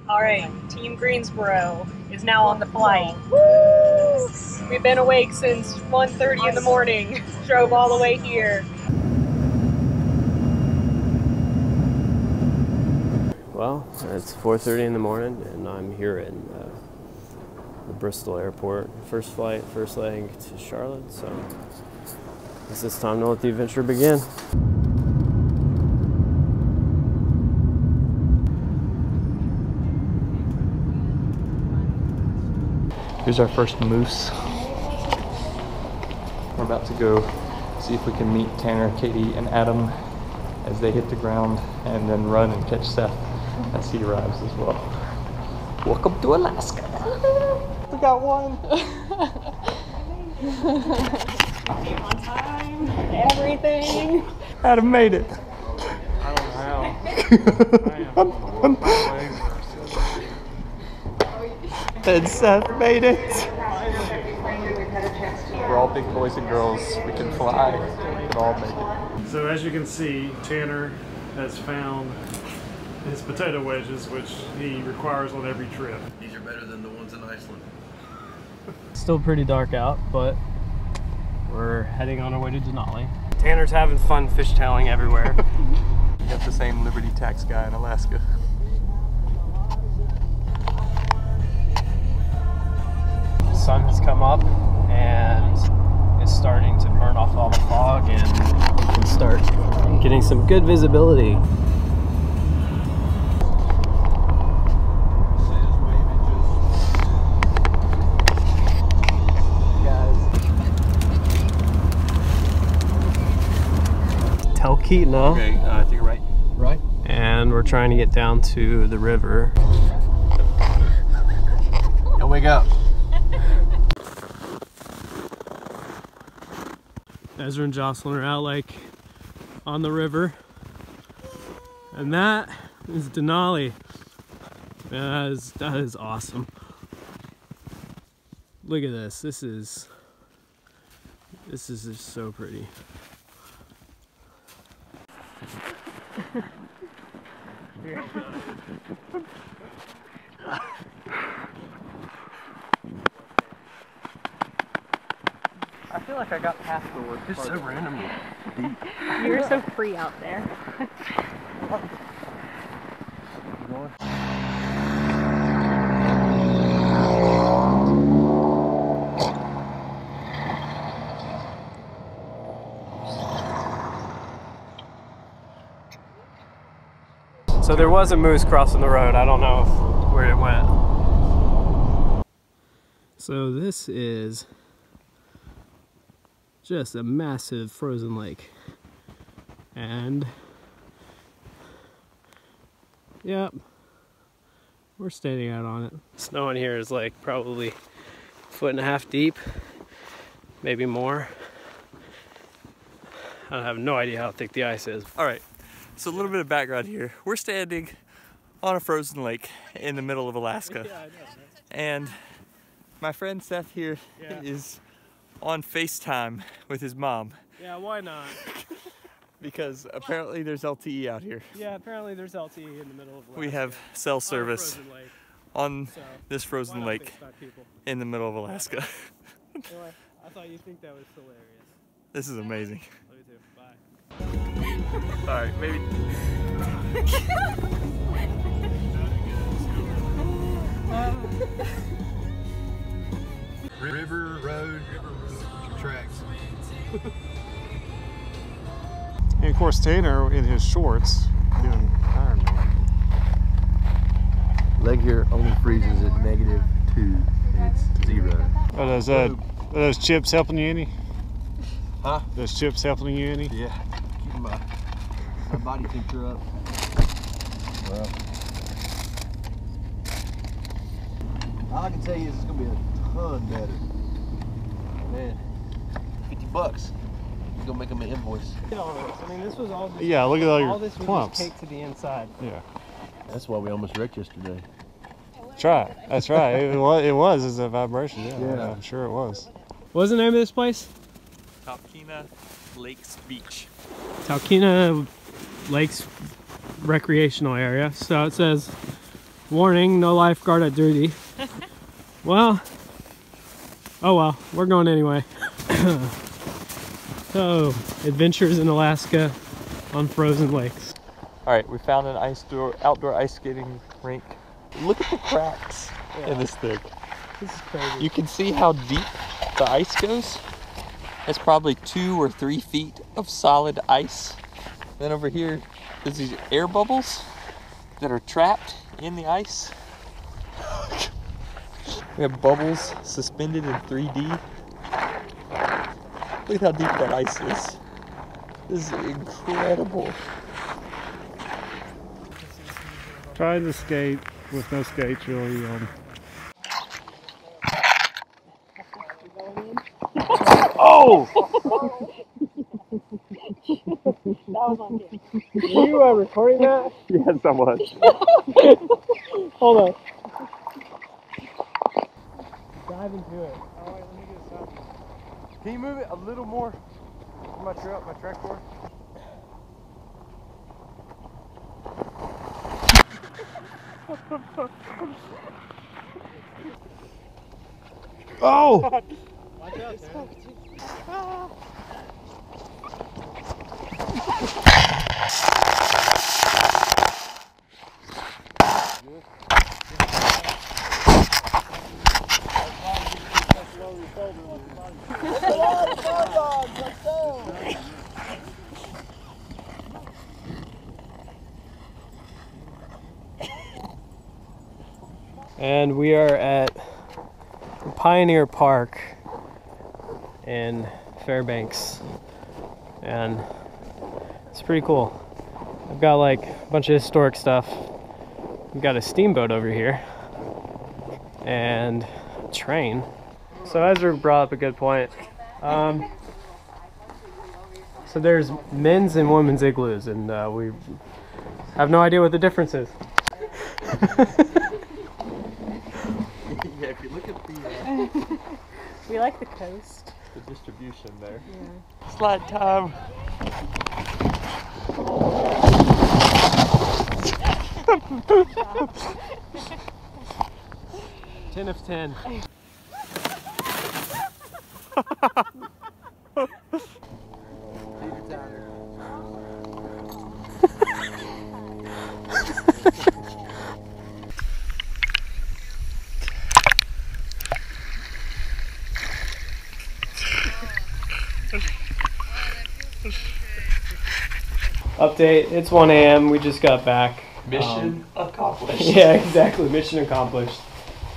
All right, Team Greensboro is now on the flight. Woo! We've been awake since 1:30 in the morning. Drove all the way here. Well, it's 4:30 in the morning, and I'm here in the Bristol airport. First flight, first leg to Charlotte, so I guess it's time to let the adventure begin. Here's our first moose. We're about to go see if we can meet Tanner, Katie, and Adam as they hit the ground and then run and catch Seth as he arrives as well. Welcome to Alaska. We got one. On time, everything. Adam made it. I don't know how. And Seth made it. We're all big boys and girls. We can fly. We can all make it. So as you can see, Tanner has found his potato wedges, which he requires on every trip. These are better than the ones in Iceland. Still pretty dark out, but we're heading on our way to Denali. Tanner's having fun fishtailing everywhere. Got the same Liberty Tax guy in Alaska. Sun has come up and is starting to burn off all the fog, and we can start getting some good visibility. Talkeetna. Okay, take it right. Right? And we're trying to get down to the river. Yo, wake up. Ezra and Jocelyn are out like on the river, and that is Denali. Man, that is awesome. Look at this. This is just so pretty. I feel like I got past the worst. It's so random. You're so free out there. So there was a moose crossing the road. I don't know where it went. So this is just a massive frozen lake, and yep, we're standing out on it. Snow in here is like probably 1.5 feet deep, maybe more. I have no idea how thick the ice is. All right, so a little bit of background here. We're standing on a frozen lake in the middle of Alaska. Yeah, I know. And my friend Seth here is on FaceTime with his mom. Yeah, why not? Because apparently there's LTE out here. Yeah, apparently there's LTE in the middle of Alaska. We have cell service on So, this frozen lake in the middle of Alaska. Anyway, I thought you'd think that was hilarious. This is amazing. Love you too. Bye. All right, maybe. River, road, tracks. And of course, Tanner in his shorts doing Ironman. Leg here only freezes at -2, and it's 0. Are those chips helping you any? Huh? Those chips helping you any? Yeah, keeping my body temperature up. Well, all I can tell you is it's gonna be a ton better. Man, $50. It's gonna make them an invoice. I mean, this was all just, Yeah, look at all your this was clumps. just caked to the inside. Yeah. That's why we almost wrecked yesterday. Try it. That's right. It was as a vibration. Yeah, I'm sure it was. What was the name of this place? Talkeetna Lakes Beach. Talkeetna Lakes Recreational Area. So it says Warning, no lifeguard at duty. Well, oh well, we're going anyway. So, adventures in Alaska on frozen lakes. All right, we found an outdoor ice skating rink. Look at the cracks in this thing. This is crazy. You can see how deep the ice goes. It's probably 2 or 3 feet of solid ice. Then over here, there's these air bubbles that are trapped in the ice. We have bubbles suspended in 3D. Look at how deep that ice is. This is incredible. Trying to skate with no skates really Oh! That was on camera. Were you recording that? Yes, I was. Hold on. Dive into it. Oh, wait, let me get a sound. Can you move it a little more? My track board. Oh! Watch out, Tanner. And we are at the Pioneer Park in Fairbanks, and it's pretty cool. I've got like a bunch of historic stuff. We've got a steamboat over here and a train. So Ezra brought up a good point. So there's men's and women's igloos, and we have no idea what the difference is. Yeah, if you look at the We like the coast. distribution there. Yeah. Slide time. Ten of 10. Update, it's 1 a.m. We just got back. Mission accomplished. Yeah, exactly. Mission accomplished.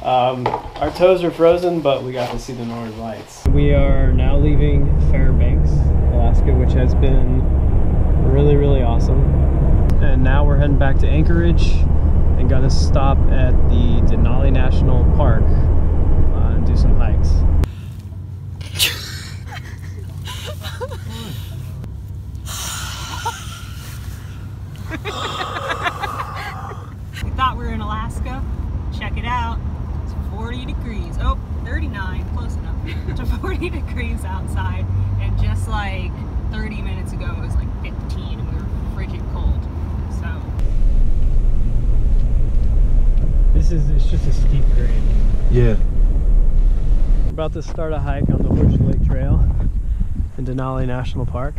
Our toes are frozen, but we got to see the northern lights. We are now leaving Fairbanks, Alaska, which has been really, really awesome. And now we're heading back to Anchorage and got to stop at the Denali National Park and do some hikes. We thought we were in Alaska. Check it out. It's 40 degrees. Oh, 39. Close enough. To 40 degrees outside. And just like 30 minutes ago, it was like 15 and we were frigid cold. So. It's just a steep grade. Yeah. We're about to start a hike on the Horse Lake Trail in Denali National Park.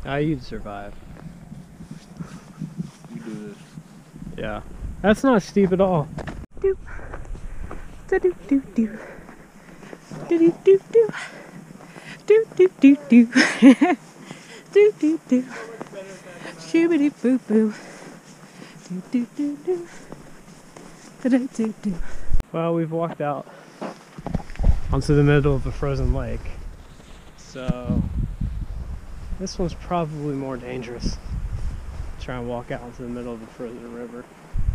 Now you'd survive. You do this. Yeah. That's not steep at all. Doop. Da-doop doop doop. Do-doop doop doop. Doop doop doop doop. Doop doop doop. Shoo-ba-doop boop boop. Doop doop doop doop. Da-doop doop doop. Well, we've walked out onto the middle of a frozen lake. So this one's probably more dangerous. Try and walk out into the middle of a frozen river.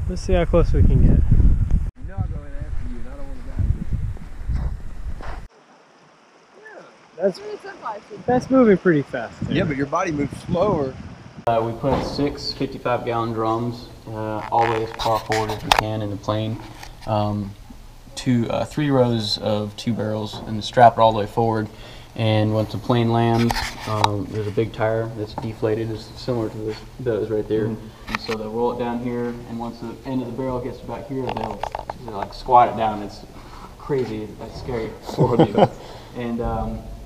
Let's see how close we can get. You know I'll go in after you, and I don't want to die. That's moving pretty fast. Too. Yeah, but your body moves slower. We put 6 55-gallon drums all the way as far forward as we can in the plane. 3 rows of 2 barrels and strap it all the way forward. And once the plane lands, there's a big tire that's deflated. It's similar to those right there. And so they'll roll it down here, and once the end of the barrel gets about here, they'll like squat it down. It's crazy. That's scary. And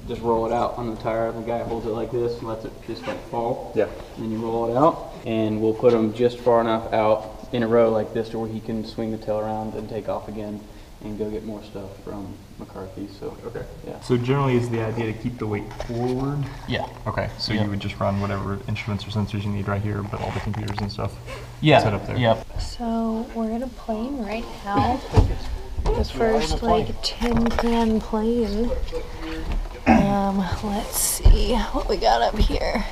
just roll it out on the tire. The guy holds it like this and lets it just like fall. Yeah. And then you roll it out, and we'll put him just far enough out in a row like this to where he can swing the tail around and take off again and go get more stuff from McCarthy. So okay. Yeah. So generally is the idea to keep the weight forward? Yeah. Okay, so you would just run whatever instruments or sensors you need right here, but all the computers and stuff set up there? Yep. So we're in a plane right now. The first like tin can plane. Let's see what we got up here.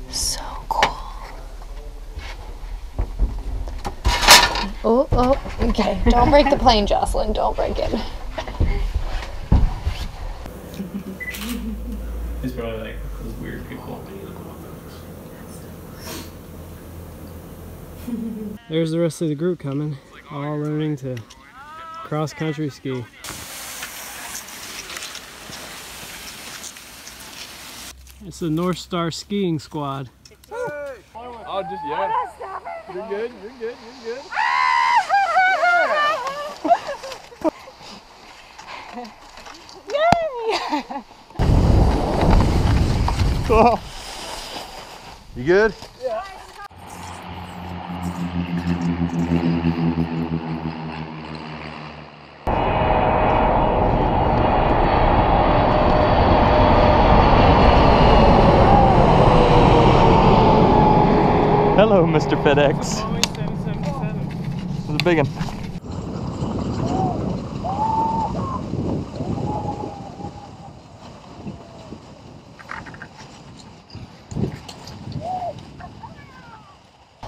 So cool. Oh, okay. Don't break the plane, Jocelyn. Don't break it. He's probably like those weird people. There's the rest of the group coming, all learning to cross-country ski. It's the North Star Skiing Squad. Oh, just, yeah. You're good, you're good, you're good. Yay! Oh. You good? Yeah. Hello, Mr. FedEx. It's a big one.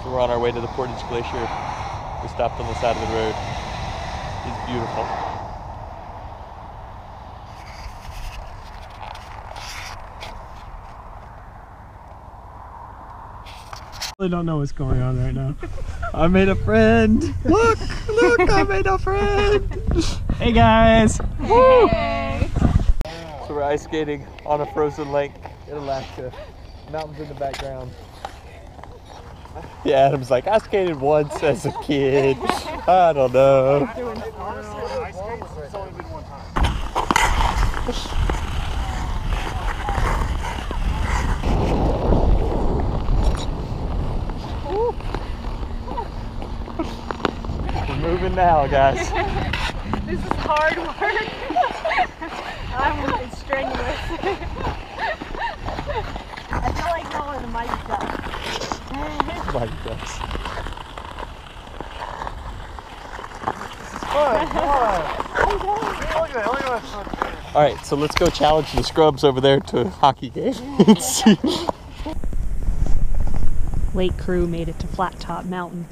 We're on our way to the Portage Glacier. We stopped on the side of the road. It's beautiful. I really don't know what's going on right now. I made a friend. Look, I made a friend. Hey guys! Hey. So we're ice skating on a frozen lake in Alaska. Mountains in the background. Yeah, Adam's like, I skated once as a kid. I don't know. We're moving now, guys. This is hard work. It's strenuous. I feel like rolling the mic stuff. Like this. All right, so let's go challenge the scrubs over there to a hockey game and see. Lake crew made it to Flat Top Mountain.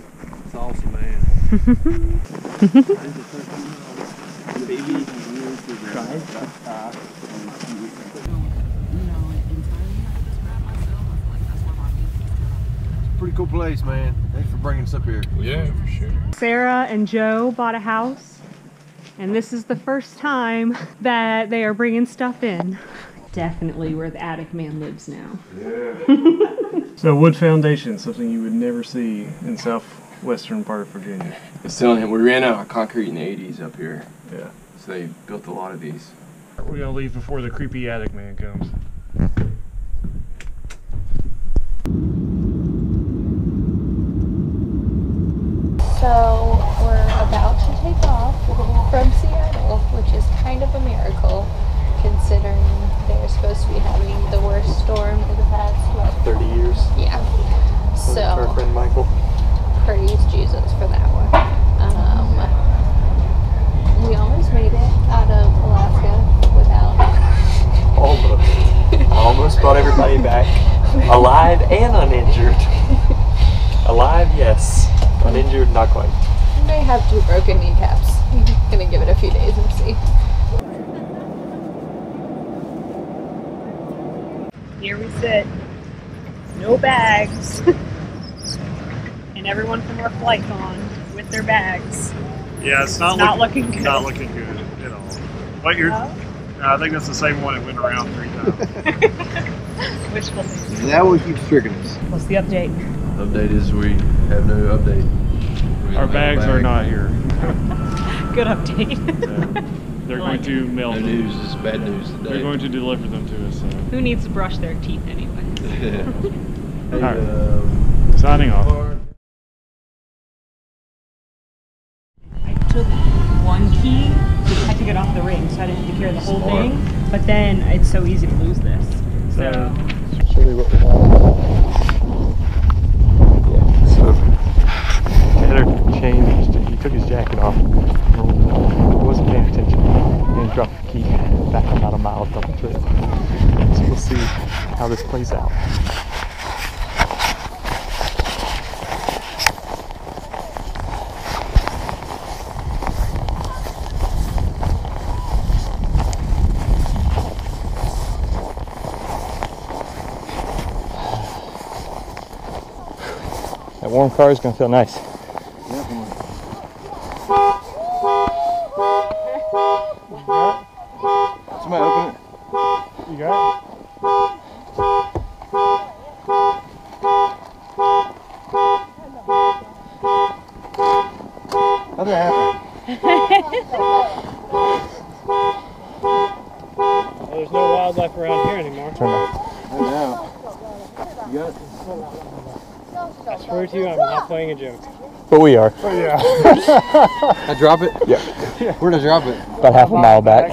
It's awesome, man. Pretty cool place, man. Thanks for bringing us up here. Yeah, for sure. Sarah and Joe bought a house, and this is the first time that they are bringing stuff in. Definitely where the attic man lives now. Yeah. So wood foundation, something you would never see in southwestern part of Virginia. I was telling him we ran out of concrete in the 80s up here. Yeah. So they built a lot of these. We're gonna leave before the creepy attic man comes. So we're about to take off from Seattle, which is kind of a miracle considering they're supposed to be having the worst storm in the past, what, 30 years. Yeah. So Our friend Michael. praise Jesus for that one. We almost made it out of Alaska without. Almost. Almost brought everybody back. Alive and uninjured. Alive, yes. Uninjured, not quite. We may have 2 broken kneecaps. Gonna give it a few days and see. Here we sit. No bags. And everyone from our flight gone with their bags. Yeah, it's not Not looking good. Not looking good at all. But you're I think that's the same one that went around 3 times. Wishful thinking. Is that what keeps tricking us? What's the update? Update is we have no update. We Our don't have a bags are bag. not here. Good update. They're going to mail No them. news is bad news today. They're going to deliver them to us. So. Who needs to brush their teeth anyway? Hey, Alright. Signing off. I took one key, I took it off the ring, so I didn't have to carry the whole thing. But then it's so easy to lose this. So Show you what we have. Yeah, so Tanner changed, he took his jacket off, wasn't paying attention, and dropped the key back about a mile down the trail. So we'll see how this plays out. That warm car is going to feel nice. Somebody open it. You got it? How'd that happen? There's no wildlife around here anymore. Turn off. I know. You got it? I swear to you, I'm not playing a joke. But we are. I drop it? Yeah. Where'd I drop it? About half a mile back.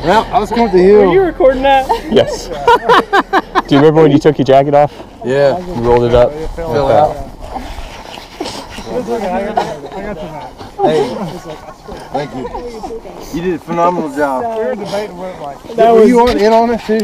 Well, I was coming up the hill. Are you recording that? Yes. Do you remember when you took your jacket off? Yeah. You rolled it up? Fell out. Hey, thank you. You did a phenomenal job. That Were was you in on it too?